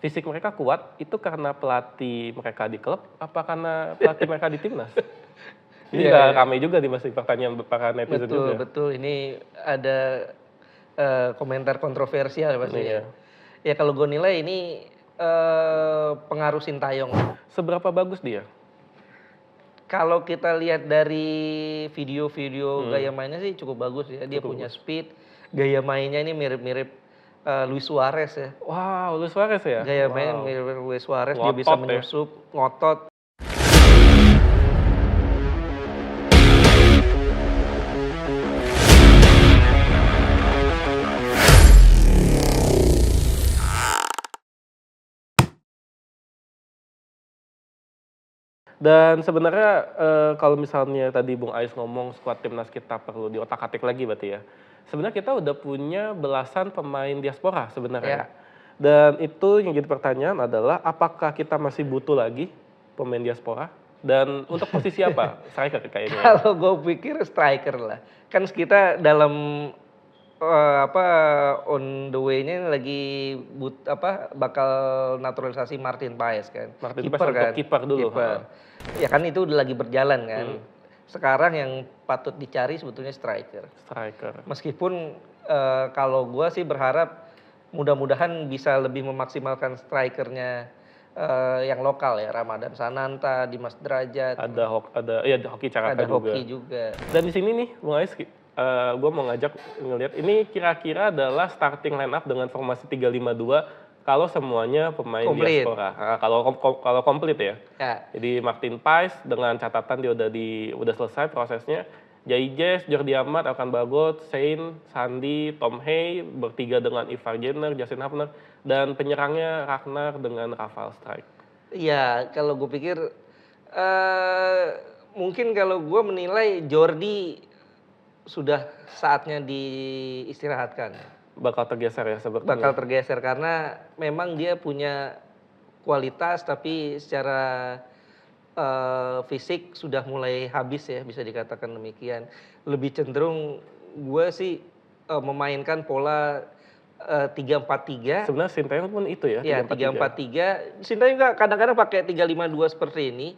fisik mereka kuat itu karena pelatih mereka di klub, apa karena pelatih mereka di timnas? Ini Iya, juga iya. ramai juga nih masih pertanyaan para netizen Betul, juga. betul. Ini ada komentar kontroversial pasti ya. Iya. Ya kalau gue nilai ini pengaruh Sintayong. Seberapa bagus dia? Kalau kita lihat dari video-video Hmm, gaya mainnya sih cukup bagus ya. Dia cukup punya bagus. speed, gaya mainnya ini mirip-mirip Luis Suarez ya. Wow, Luis Suarez ya? Gaya mainnya Wow, mirip-mirip Luis Suarez, dia bisa ngotot ya? menyusup, ngotot. Dan sebenarnya kalau misalnya tadi Bung Ais ngomong skuad timnas kita perlu diotak-atik lagi berarti ya. Sebenarnya kita udah punya belasan pemain diaspora sebenarnya. Ya. Dan itu yang jadi pertanyaan adalah apakah kita masih butuh lagi pemain diaspora? Dan untuk posisi apa? Striker kayaknya. Kalau gue pikir striker lah. Kan kita dalam apa on the way-nya lagi bakal naturalisasi Martin Paes kan. Martin Paes Kiper untuk kan. kiper dulu, Kiper. Ya kan itu udah lagi berjalan kan. Sekarang yang patut dicari sebetulnya striker. Striker. Meskipun kalau gue sih berharap mudah-mudahan bisa lebih memaksimalkan strikernya yang lokal ya, Ramadan Sananta, Dimas Derajat, Ada hoki Caraka ada juga. Hoki juga. Dan di sini nih, Bung Ais, gue mau ngajak ngelihat ini kira-kira adalah starting line up dengan formasi 3-5-2 kalau semuanya pemain Komplit. diaspora. Nah, kalau komplit ya. Ya, Jadi Martin Paes dengan catatan dia udah selesai prosesnya. Jaijes, Jordi Amat, Elkan Bagot, Sein, Sandi, Tom Hay bertiga dengan Ivar Jenner, Justin Hapner, dan penyerangnya Ragnar dengan Rafael Strijk. iya kalau gue pikir mungkin kalau gue menilai Jordi sudah saatnya diistirahatkan. Bakal tergeser ya sepertinya. Bakal tergeser karena memang dia punya kualitas tapi secara fisik sudah mulai habis ya, bisa dikatakan demikian. Lebih cenderung gue sih memainkan pola 3-4-3. Sebenarnya Sintayong pun itu ya, Ya 3-4-3. Sintayong juga kadang-kadang pakai 3-5-2 seperti ini.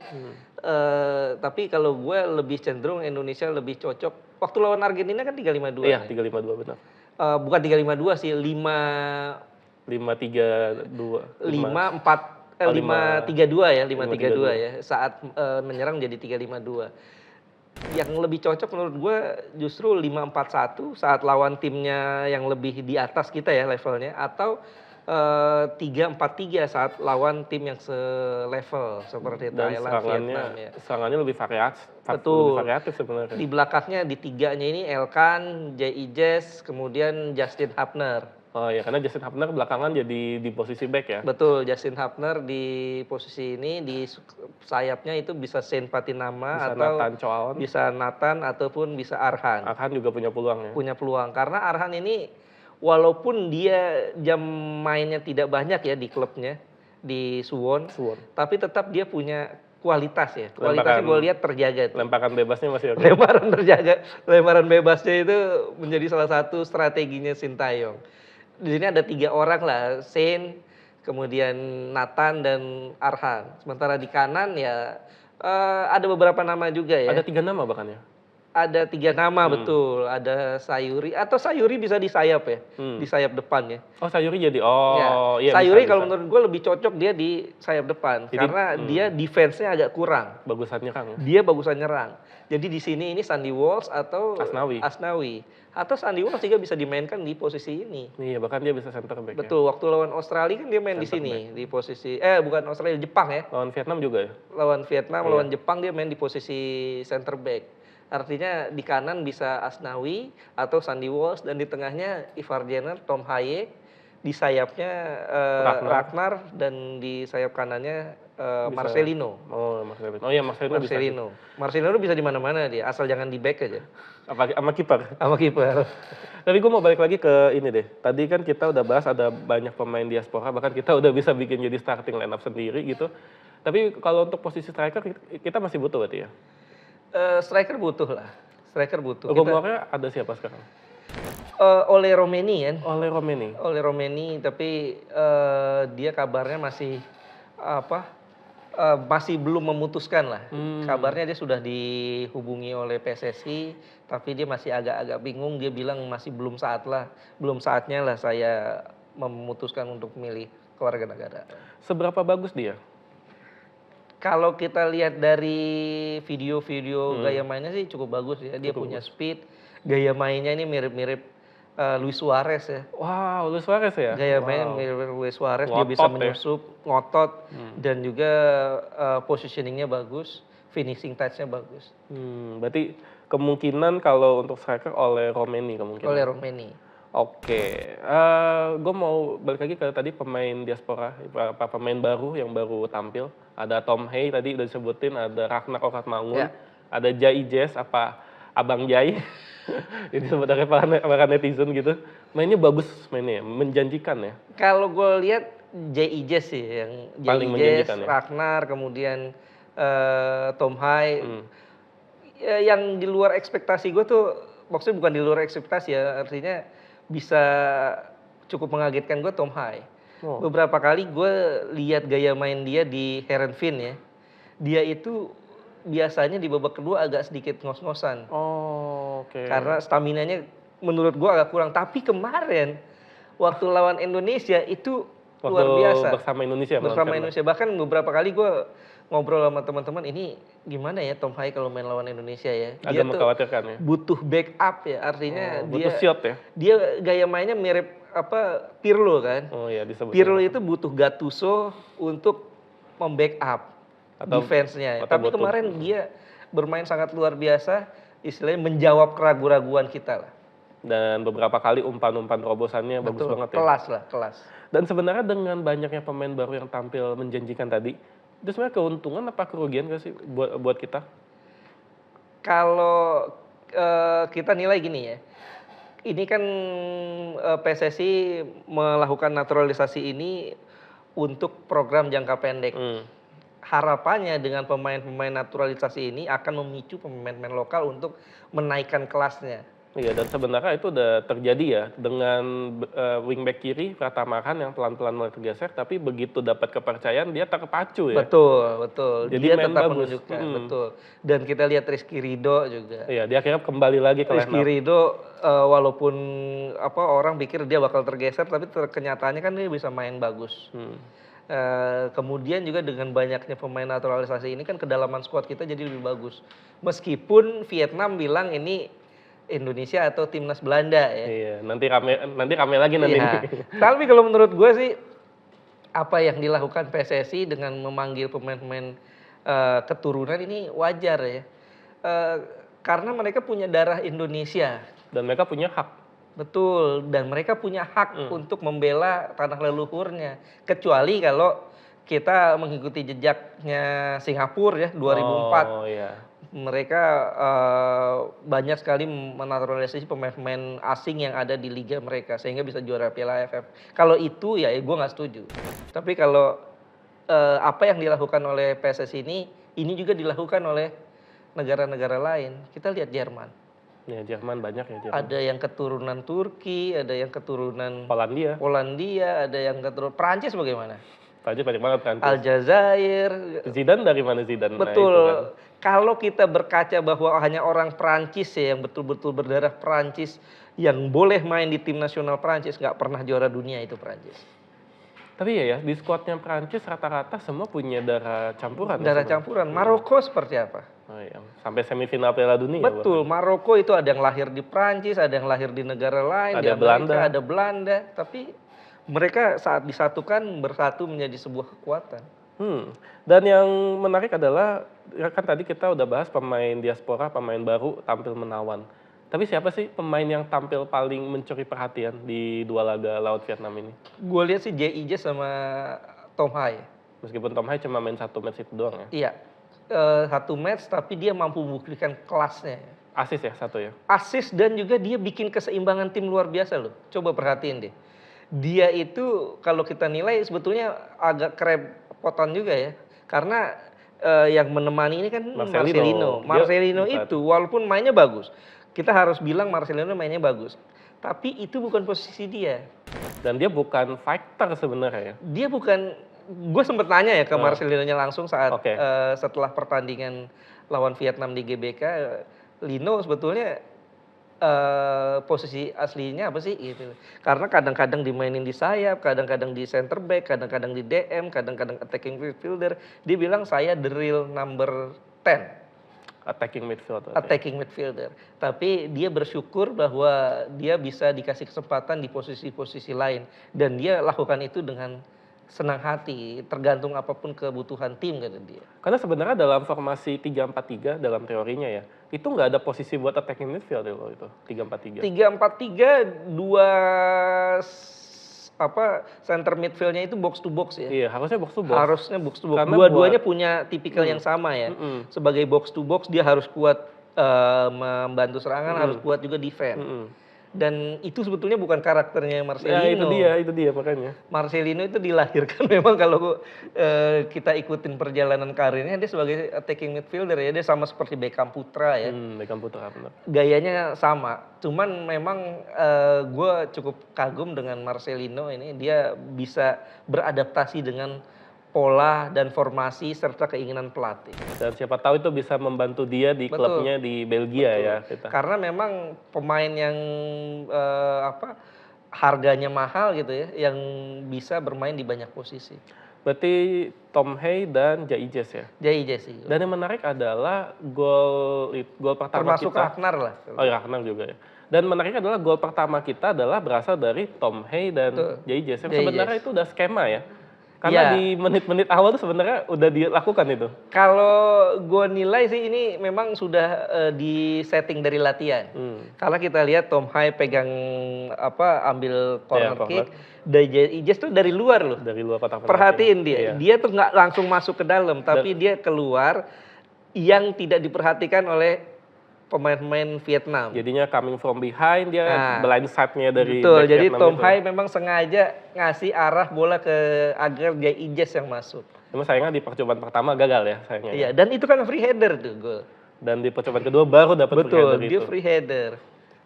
Tapi kalau gue lebih cenderung Indonesia lebih cocok. Waktu lawan Argentina kan 3-5-2. Iya, ya. 3-5-2 benar. Bukan 3-5-2 sih, 5-3-2. 5-3-2 ya, 5-3-2 ya. Saat menyerang jadi 3-5-2. Yang lebih cocok menurut gue justru 5-4-1 saat lawan timnya yang lebih di atas kita ya levelnya, atau 3-4-3 saat lawan tim yang selevel seperti Dan Thailand, Vietnam ya. serangannya lebih variatif, Betul. sebenarnya. Di belakangnya di tiganya ini Elkan, Jaijes, kemudian Justin Hapner. Oh ya, karena Justin Hapner belakangan jadi di posisi back ya. Betul, Justin Hapner di posisi ini, di sayapnya itu bisa Saint Patinama Bisa atau Nathan Choaon. bisa Nathan ataupun bisa Arhan. Arhan juga punya peluang ya. Punya peluang karena Arhan ini walaupun dia jam mainnya tidak banyak ya di klubnya di Suwon, tapi tetap dia punya kualitas ya. Kualitasnya gue lihat terjaga. Lemparan bebasnya masih oke. Lemparan terjaga, lemparan bebasnya itu menjadi salah satu strateginya Sintayong. Di sini ada 3 orang lah, Sein, kemudian Nathan dan Arhan. Sementara di kanan ya ada beberapa nama juga ya. Ada 3 nama bahkan ya. Ada 3 nama betul. Ada Sayuri atau Sayuri bisa di sayap ya, di sayap depan ya. Oh, Sayuri jadi. Ya. Iya. Sayuri bisa. kalau menurut gue lebih cocok dia di sayap depan karena dia defense-nya agak kurang. Bagusan nyerang. Dia bagusan nyerang. Jadi di sini ini Sandy Walsh atau Asnawi. Atau Sandy Walsh juga bisa dimainkan di posisi ini. Iya, bahkan dia bisa center back. Betul, waktu lawan Australia kan dia main di sini di posisi bukan Australia, Jepang ya. Lawan Vietnam juga ya. Lawan Vietnam, lawan Jepang dia main di posisi center back. Artinya di kanan bisa Asnawi atau Sandy Walsh dan di tengahnya Ivar Jenner, Tom Haye, di sayapnya Ragnar dan di sayap kanannya Marcelino. Oh, Marcelino. Oh iya, Marcelino. Marcelino bisa di mana-mana dia, asal jangan di back aja. Sama kiper. Sama kiper. Tapi gue mau balik lagi ke ini deh. Tadi kan kita udah bahas ada banyak pemain diaspora, bahkan kita udah bisa bikin jadi starting line up sendiri gitu. Tapi kalau untuk posisi striker kita masih butuh berarti ya? Striker butuh lah. Striker butuh. Rumornya ada siapa sekarang? Oleh Romeni kan, Oleh Romeni. oleh Romeni, tapi dia kabarnya masih apa, masih belum memutuskan lah. Kabarnya dia sudah dihubungi oleh PSSI, tapi dia masih agak-agak bingung. Dia bilang masih belum saatnya lah saya memutuskan untuk memilih kewarganegaraan. Seberapa bagus dia? Kalau kita lihat dari video-video gaya mainnya sih cukup bagus ya. Dia Cukup punya speed, gaya mainnya ini mirip-mirip Luis Suarez ya. Wow, Luis Suarez ya? Gaya Wow. mainnya mirip Luis Suarez, dia bisa Ngotot ya? menyusup, ngotot, dan juga positioningnya bagus, finishing touch-nya bagus. Berarti kemungkinan kalau untuk striker oleh Romeni kemungkinan. Oleh Romeni. Oke, gue mau balik lagi ke tadi pemain diaspora, pemain baru yang baru tampil. Ada Tom Hay tadi udah disebutin, ada Ragnar Okatmangun, Ya. ada Jai Jazz apa Abang Jai, ini disebut dari para netizen gitu. Mainnya bagus, mainnya menjanjikan ya. Kalau gue lihat J.I.J sih yang Paling J.I.J, menjanjikan ya? Ragnar, kemudian Tom Hay. Hmm. Ya, yang di luar ekspektasi gue tuh, maksudnya bukan di luar ekspektasi ya, artinya bisa cukup mengagetkan gue Tom Hay. Oh. Beberapa kali gue lihat gaya main dia di Heerenveen ya, dia itu biasanya di babak kedua agak sedikit ngos-ngosan. Oh, oke. Karena staminanya menurut gue agak kurang. Tapi kemarin waktu lawan Indonesia itu luar Waktu biasa. bersama Indonesia. melawan Bersama Vietnam. Indonesia. Bahkan beberapa kali gue ngobrol sama teman-teman, ini gimana ya Tom Hay kalau main lawan Indonesia ya. Dia Agak tuh mengkhawatirkan ya. butuh backup ya. Artinya Butuh shot ya. dia gaya mainnya mirip Pirlo kan. Oh iya disebut. Pirlo itu butuh Gattuso untuk membackup Atau- defense-nya. atau Tapi butuh- kemarin dia bermain sangat luar biasa, istilahnya menjawab keraguan-keraguan kita lah. Dan beberapa kali umpan-umpan terobosannya bagus Betul, banget ya. kelas lah, kelas. Dan sebenarnya dengan banyaknya pemain baru yang tampil menjanjikan tadi, itu sebenarnya keuntungan apa kerugian gak sih buat kita? Kalau kita nilai gini ya, ini kan PSSI melakukan naturalisasi ini untuk program jangka pendek. Harapannya dengan pemain-pemain naturalisasi ini akan memicu pemain-pemain lokal untuk menaikkan kelasnya. Iya, dan sebenarnya itu udah terjadi ya dengan wingback kiri Pratamakan yang pelan-pelan mulai tergeser, tapi begitu dapat kepercayaan dia terpacu ya. Betul, betul. Jadi Dia main tetap bagus. menunjukkan, betul. Dan kita lihat Rizky Ridho juga. Iya, dia akhirnya kembali lagi ke Rizky line up. Ridho walaupun orang pikir dia bakal tergeser, tapi kenyataannya kan dia bisa main bagus. Kemudian juga dengan banyaknya pemain naturalisasi ini kan kedalaman squad kita jadi lebih bagus. Meskipun Vietnam bilang ini Indonesia atau timnas Belanda ya. Iya, nanti rame lagi nanti. Iya. Tapi kalau menurut gue sih apa yang dilakukan PSSI dengan memanggil pemain-pemain keturunan ini wajar ya. Karena mereka punya darah Indonesia. Dan mereka punya hak. Betul, dan mereka punya hak untuk membela tanah leluhurnya. Kecuali kalau kita mengikuti jejaknya Singapura ya 2004. Oh iya. Mereka banyak sekali menaturalisasi pemain-pemain asing yang ada di liga mereka sehingga bisa juara Piala AFF. Kalau itu ya gue nggak setuju. Tapi kalau apa yang dilakukan oleh PSSI ini juga dilakukan oleh negara-negara lain. Kita lihat Jerman. Ya, Jerman banyak ya. Jerman. Ada yang keturunan Turki, ada yang keturunan Polandia, ada yang keturunan Prancis bagaimana? Prancis banyak banget kan. Aljazair. Zidane dari mana Zidane? Betul. Nah, itu kan. Kalau kita berkaca bahwa hanya orang Prancis ya yang betul-betul berdarah Prancis yang boleh main di tim nasional Prancis, nggak pernah juara dunia itu Prancis. Tapi ya di skuadnya Prancis rata-rata semua punya darah campuran. Darah campuran. Maroko seperti apa? Oh iya. Sampai semifinal Piala Dunia. Betul. Maroko itu ada yang lahir di Prancis, ada yang lahir di negara lain, Ada di Amerika, Belanda. ada Belanda. Tapi mereka saat disatukan bersatu menjadi sebuah kekuatan. Dan yang menarik adalah kan tadi kita udah bahas pemain diaspora, pemain baru tampil menawan. Tapi siapa sih pemain yang tampil paling mencuri perhatian di dua laga lawan Vietnam ini? Gue lihat sih J.I.J sama Tom Hay. Meskipun Tom Hay cuma main 1 match itu doang ya. Iya, 1 match tapi dia mampu membuktikan kelasnya. Asis ya 1 ya. Asis dan juga dia bikin keseimbangan tim luar biasa loh. Coba perhatiin deh. Dia itu kalau kita nilai sebetulnya agak kerepotan juga ya. Karena yang menemani ini kan Marcelino. Marcelino Dia itu walaupun mainnya bagus. Kita harus bilang Marcelino mainnya bagus. tapi itu bukan posisi dia. Dan dia bukan fighter sebenarnya ya. Dia bukan, gue sempet nanya ya ke Ah. Marcelino-nya langsung saat Oke. setelah pertandingan lawan Vietnam di GBK, Lino sebetulnya posisi aslinya apa sih gitu. Karena kadang-kadang dimainin di sayap, kadang-kadang di center back, kadang-kadang di DM, kadang-kadang attacking midfielder. Dia bilang saya the real number 10. Attacking midfield. Attacking midfielder. Tapi dia bersyukur bahwa dia bisa dikasih kesempatan di posisi-posisi lain. Dan dia lakukan itu dengan senang hati, tergantung apapun kebutuhan tim kata dia. Karena sebenarnya dalam formasi 3-4-3 dalam teorinya ya, itu nggak ada posisi buat attacking midfield ya kalau itu, 3-4-3. 3-4-3, center midfieldnya itu box to box ya. Iya, harusnya box to box. Harusnya box to box. Karena Dua-duanya buat- punya tipikal yang sama ya. Mm-mm. Sebagai box to box dia harus kuat membantu serangan, harus kuat juga defense. Mm-mm. Dan itu sebetulnya bukan karakternya Marcelino. Ya itu dia makanya. Marcelino itu dilahirkan memang kalau kita ikutin perjalanan karirnya dia sebagai attacking midfielder ya, dia sama seperti Beckham Putra ya. Beckham Putra benar. Gayanya sama, cuman memang gue cukup kagum dengan Marcelino ini, dia bisa beradaptasi dengan pola dan formasi serta keinginan pelatih. Dan siapa tahu itu bisa membantu dia di Betul. klubnya di Belgia Betul. ya kita. Karena memang pemain yang harganya mahal gitu ya, yang bisa bermain di banyak posisi. Berarti Tom Hay dan Jaijes ya. Jesse. Dan yang menarik adalah gol pertama Termasuk kita. Ragnar lah. Oh ya, Ragnar juga ya. Dan menariknya adalah gol pertama kita adalah berasal dari Tom Hay dan Betul. Jaijes. Yang Jaijes. sebenarnya itu udah skema ya. Karena Iya. di menit-menit awal tuh sebenarnya udah dilakukan itu. Kalau gue nilai sih ini memang sudah di setting dari latihan. Karena kita lihat Tom Hay pegang ambil corner corner. kick, Jaijes tuh dari luar loh. Dari luar kotak penalti. Perhatiin dia, Iya. dia tuh nggak langsung masuk ke dalam, tapi dia keluar yang tidak diperhatikan oleh pemain-pemain Vietnam. Jadinya coming from behind dia Nah, blind side-nya dari betul, back jadi Vietnam Tom itu. Hay memang sengaja ngasih arah bola ke agar Jaijes yang masuk. Cuma sayangnya di percobaan pertama gagal ya sayangnya. Iya, dan itu kan free header tuh gol. Dan di percobaan kedua baru dapat free Betul, header dia itu. free header.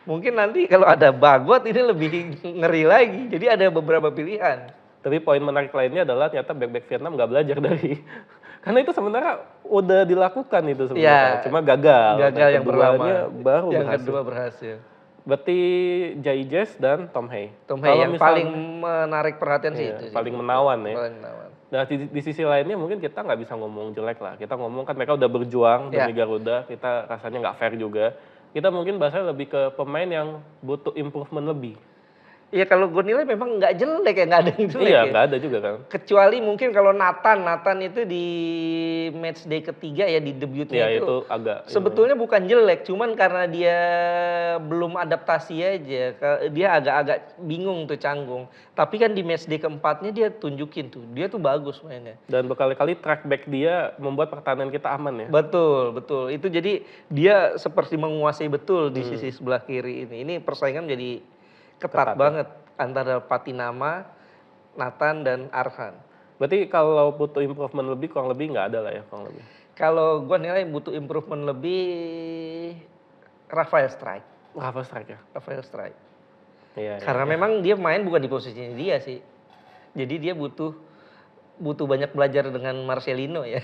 Mungkin nanti kalau ada Bagot ini lebih ngeri lagi. Jadi ada beberapa pilihan. Tapi poin menarik lainnya adalah ternyata back-back Vietnam nggak belajar dari karena itu sebenarnya udah dilakukan itu sebenarnya, Ya, cuma gagal. Gagal Dan yang keduanya pertama. baru yang berhasil. kedua berhasil. Berarti Jaijes dan Tom Hay. Tom Hay Kalau yang misalnya- paling menarik perhatian sih Iya, itu. sih. paling menawan ya. Paling menawan. Nah di sisi lainnya mungkin kita nggak bisa ngomong jelek lah. Kita ngomong kan mereka udah berjuang Ya. demi Garuda, kita rasanya nggak fair juga. Kita mungkin bahasanya lebih ke pemain yang butuh improvement lebih. Iya kalau gue nilai memang nggak jelek ya, nggak ada yang jelek Iya, ya. nggak ada juga kan. Kecuali mungkin kalau Nathan itu di match day ketiga ya, di debutnya Iya, itu agak sebetulnya bukan jelek, cuman karena dia belum adaptasi aja, dia agak-agak bingung tuh, canggung. Tapi kan di match day keempatnya dia tunjukin tuh, dia tuh bagus mainnya. dan berkali-kali track back dia membuat pertahanan kita aman ya. Betul, betul. Itu jadi dia seperti menguasai betul di sisi sebelah kiri ini. Ini persaingan jadi ketat Ketat, banget antara Patinama, Nathan dan Arhan. Berarti kalau butuh improvement lebih kurang lebih nggak ada lah ya kurang lebih. Kalau gue nilai butuh improvement lebih Rafael Strike. Rafa strike ya. Rafael Strike. Iya. Karena memang dia main bukan di posisinya dia sih. Jadi dia butuh banyak belajar dengan Marcelino ya.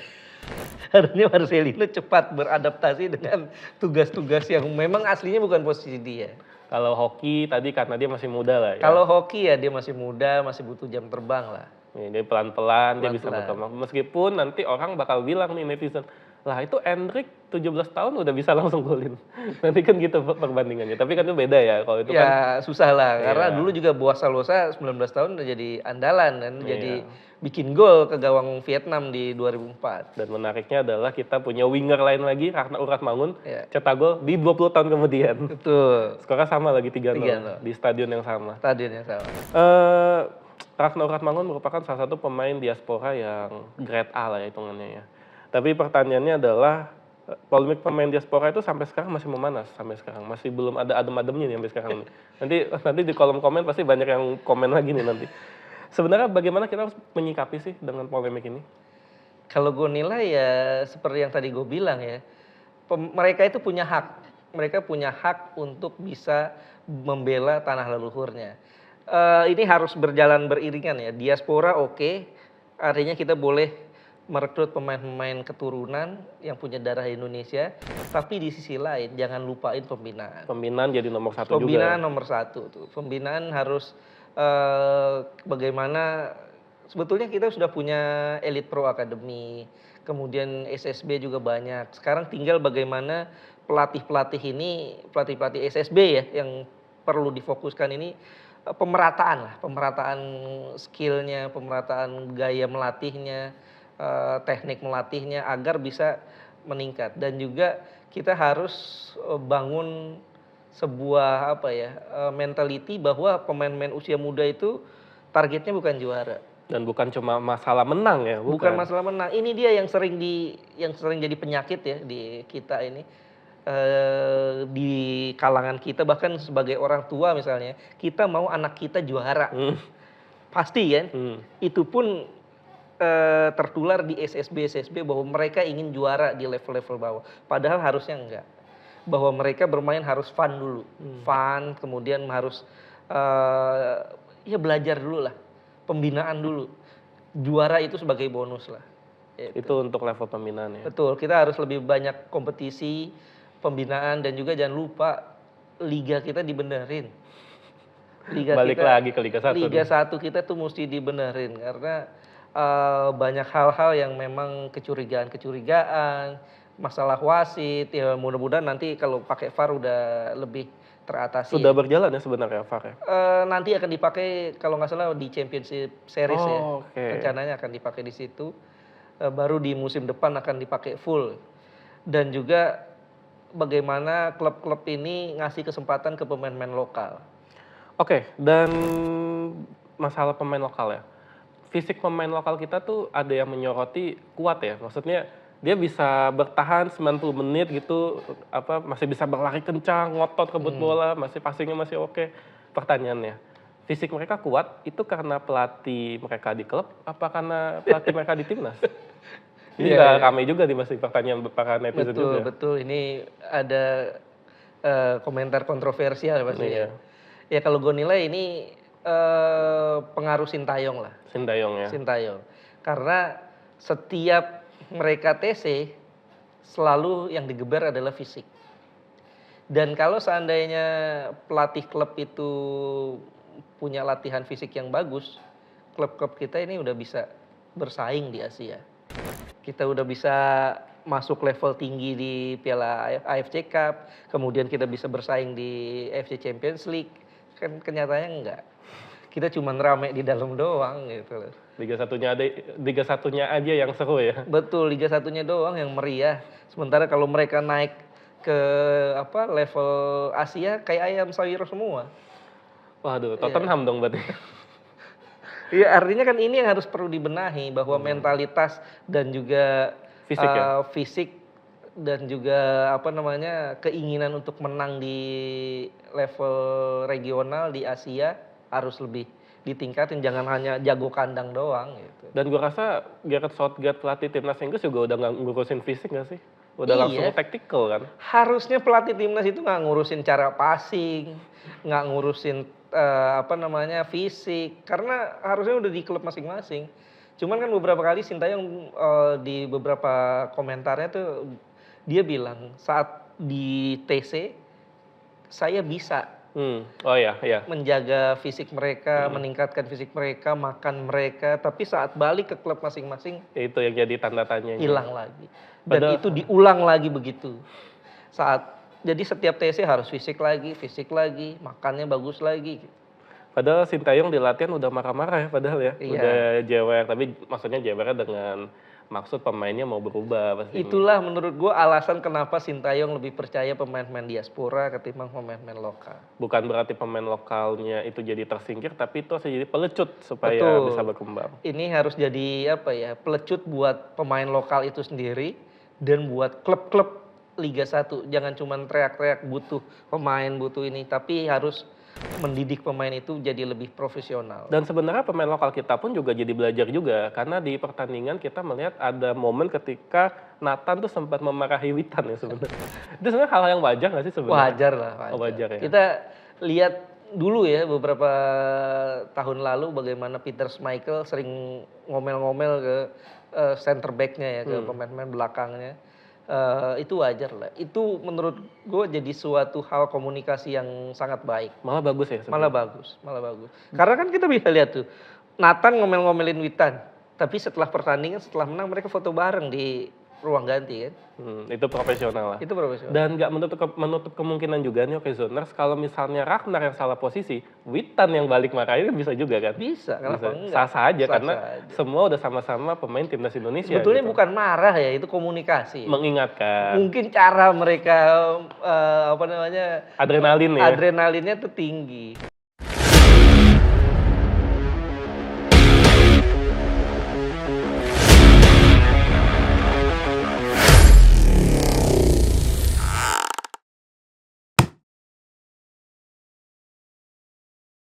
Harusnya Marcelino cepat beradaptasi dengan tugas-tugas yang memang aslinya bukan posisi dia. Kalau hoki tadi karena dia masih muda lah ya. Kalau hoki ya dia masih muda, masih butuh jam terbang lah. Dia pelan-pelan dia bisa Pelan-pelan. berkembang. Meskipun nanti orang bakal bilang nih netizen, lah itu Endrick 17 tahun udah bisa langsung golin. Nanti kan gitu perbandingannya. Tapi kan itu beda ya kalau itu kan. Ya susah lah, karena Iya. dulu juga Boas Salosa 19 tahun udah jadi andalan dan Iya. jadi bikin gol ke gawang Vietnam di 2004. Dan menariknya adalah kita punya winger lain lagi, Ragnar Uratmangun, Iya. cetak gol di 20 tahun kemudian. Betul, Skornya sama lagi 3-0 3-0. di stadion yang sama. stadionnya sama. Ragnar Uratmangun merupakan salah satu pemain diaspora yang grade A lah ya hitungannya ya. Tapi pertanyaannya adalah polemik pemain diaspora itu sampai sekarang masih memanas sampai sekarang. Masih belum ada adem-ademnya nih sampai sekarang nih. Nanti di kolom komen pasti banyak yang komen lagi nih nanti. Sebenarnya bagaimana kita harus menyikapi sih dengan polemik ini? Kalau gue nilai ya seperti yang tadi gue bilang ya, mereka itu punya hak mereka punya hak untuk bisa membela tanah leluhurnya. Ini harus berjalan beriringan ya. Diaspora oke, artinya kita boleh merekrut pemain-pemain keturunan yang punya darah Indonesia, tapi di sisi lain jangan lupain pembinaan. Pembinaan jadi nomor satu juga. Pembinaan nomor satu tuh. Pembinaan harus bagaimana sebetulnya kita sudah punya Elite Pro Academy, kemudian SSB juga banyak. Sekarang tinggal bagaimana pelatih-pelatih ini, pelatih-pelatih SSB ya yang perlu difokuskan ini pemerataan lah, pemerataan skillnya, pemerataan gaya melatihnya, teknik melatihnya agar bisa meningkat. Dan juga kita harus bangun sebuah mentality bahwa pemain-pemain usia muda itu targetnya bukan juara. Dan bukan cuma masalah menang ya, Bukan masalah menang. Ini dia yang sering jadi penyakit ya di kita ini. Di kalangan kita bahkan sebagai orang tua misalnya, kita mau anak kita juara. Pasti kan? Itu pun tertular di SSB bahwa mereka ingin juara di level-level bawah. Padahal harusnya enggak. Bahwa mereka bermain harus fun dulu. Fun, kemudian harus ya belajar dulu lah. Pembinaan dulu. Juara itu sebagai bonus lah. Itu untuk level pembinaan ya. Betul, kita harus lebih banyak kompetisi, pembinaan, dan juga jangan lupa liga kita dibenerin. Balik lagi ke Liga 1. Liga 1 kita tuh mesti dibenerin karena banyak hal-hal yang memang kecurigaan, masalah wasit. Ya mudah-mudahan nanti kalau pakai VAR udah lebih teratasi. Sudah berjalan ya sebenarnya VAR ya? Nanti akan dipakai kalau nggak salah di Championship Series ya. Okay. Rencananya akan dipakai di situ. Baru di musim depan akan dipakai full. Dan juga bagaimana klub-klub ini ngasih kesempatan ke pemain-pemain lokal. Oke, dan masalah pemain lokal ya. Fisik pemain lokal kita tuh ada yang menyoroti kuat ya. Maksudnya dia bisa bertahan 90 menit gitu, masih bisa berlari kencang, ngotot rebut bola, masih passingnya masih oke. Pertanyaannya, fisik mereka kuat itu karena pelatih mereka di klub, apa karena pelatih mereka di timnas? Ini nggak ramai juga di masih pertanyaan para netizen juga. Betul. Ini ada komentar kontroversial pasti ya. Ya kalau gue nilai ini pengaruh Sintayong lah. Sintayong. Karena setiap mereka TC selalu yang digeber adalah fisik. Dan kalau seandainya pelatih klub itu punya latihan fisik yang bagus, klub-klub kita ini udah bisa bersaing di Asia. Kita udah bisa masuk level tinggi di Piala AFC Cup, kemudian kita bisa bersaing di AFC Champions League. Kan kenyataannya enggak. Kita cuma rame di dalam doang gitu loh. Liga satunya aja yang seru ya. Betul, Liga satunya doang yang meriah. Sementara kalau mereka naik ke level Asia kayak ayam sayur semua. Waduh, Tottenham dong berarti. Iya, artinya kan ini yang harus perlu dibenahi bahwa mentalitas dan juga fisik dan juga keinginan untuk menang di level regional di Asia harus lebih ditingkatin, jangan hanya jago kandang doang gitu. Dan gue rasa Gareth Southgate pelatih timnas Inggris juga udah nggak ngurusin fisik nggak sih? Udah langsung tactical kan? Harusnya pelatih timnas itu nggak ngurusin cara passing, nggak ngurusin fisik, karena harusnya udah di klub masing-masing. Cuman kan beberapa kali Sintayong di beberapa komentarnya tuh dia bilang saat di TC saya bisa menjaga fisik mereka, meningkatkan fisik mereka, makan mereka, tapi saat balik ke klub masing-masing itu yang jadi tanda tanya. Hilang lagi. Dan itu diulang lagi begitu. Jadi setiap TC harus fisik lagi, makannya bagus lagi. Padahal Sintayong di latihan udah marah-marah ya padahal ya. Iya. Udah jewer, tapi maksudnya jewernya dengan maksud pemainnya mau berubah pasti. Itulah menurut gue alasan kenapa Sintayong lebih percaya pemain-pemain diaspora ketimbang pemain-pemain lokal. Bukan berarti pemain lokalnya itu jadi tersingkir, tapi itu harus jadi pelecut supaya bisa berkembang. Ini harus jadi pelecut buat pemain lokal itu sendiri dan buat klub-klub Liga 1. Jangan cuma teriak-teriak butuh pemain, butuh ini, tapi harus mendidik pemain itu jadi lebih profesional. Dan sebenarnya pemain lokal kita pun juga jadi belajar juga, karena di pertandingan kita melihat ada momen ketika Nathan tuh sempat memarahi Witan ya sebenarnya. Itu sebenarnya hal yang wajar nggak sih sebenarnya? Wajar lah, Oh, wajar ya. Kita lihat dulu ya beberapa tahun lalu bagaimana Peter Schmeichel sering ngomel-ngomel ke center back-nya ya, ke pemain-pemain belakangnya. Itu wajar lah. Itu menurut gue jadi suatu hal komunikasi yang sangat baik. Malah bagus ya sebenarnya. Malah bagus. Karena kan kita bisa lihat tuh, Nathan ngomel-ngomelin Witan, tapi setelah pertandingan, setelah menang mereka foto bareng di ruang ganti kan. Itu profesional lah. Itu profesional. Dan nggak menutup kemungkinan juga nih Oke Zoners, kalau misalnya Ragnar yang salah posisi, Witan yang balik marahin bisa juga kan? Bisa, kenapa enggak? Sah-sah aja Sah-sah karena aja. semua udah sama-sama pemain timnas Indonesia. Sebetulnya gitu. bukan marah ya, itu komunikasi. Mengingatkan. Mungkin cara mereka adrenalinnya tuh tinggi.